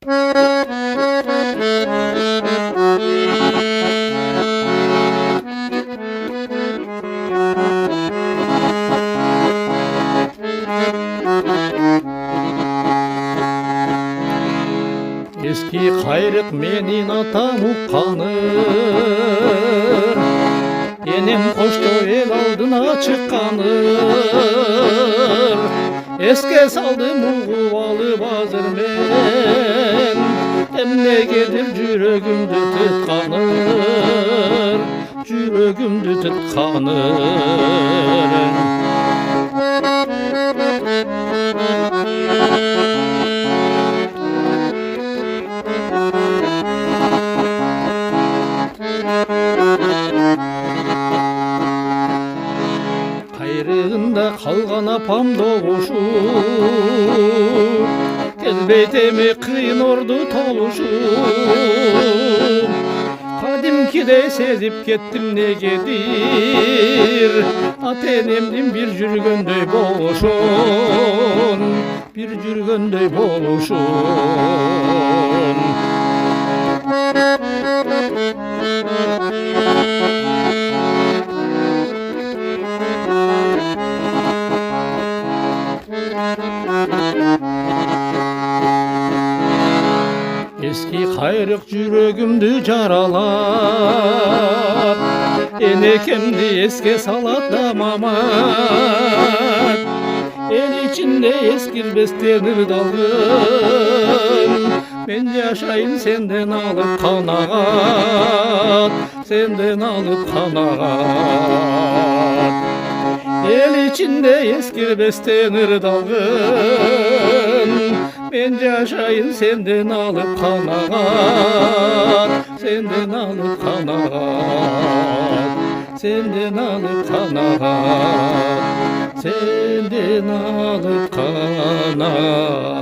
Eski kayrık menin atam uqqanır, enem koştu el aldına çıqqanır. Eske saldım uğuvalı bazır men, emnegedir jürögümdü tutqanır, jürögümdü tutqanır. Kayrığında kalgan apam doğuşup, kelbeytemi kıyın ordu toluşup. Kadimkide sezip kettim negedir, atenemdim bir jürgöndöy boluşun, bir jürgöndöy boluşun. Eski kayrık jürögümdü jaralap, enekemdi eske salat damamat. El içinde eskilbestir dalgın, ben yaşayın senden alıp kanaat, senden alıp kanaat. El içinde eskilbestir dalgın, ben yaşayın senden alıp kanaat, senden alıp kanaat, senden alıp kanaat, senden alıp kanaat.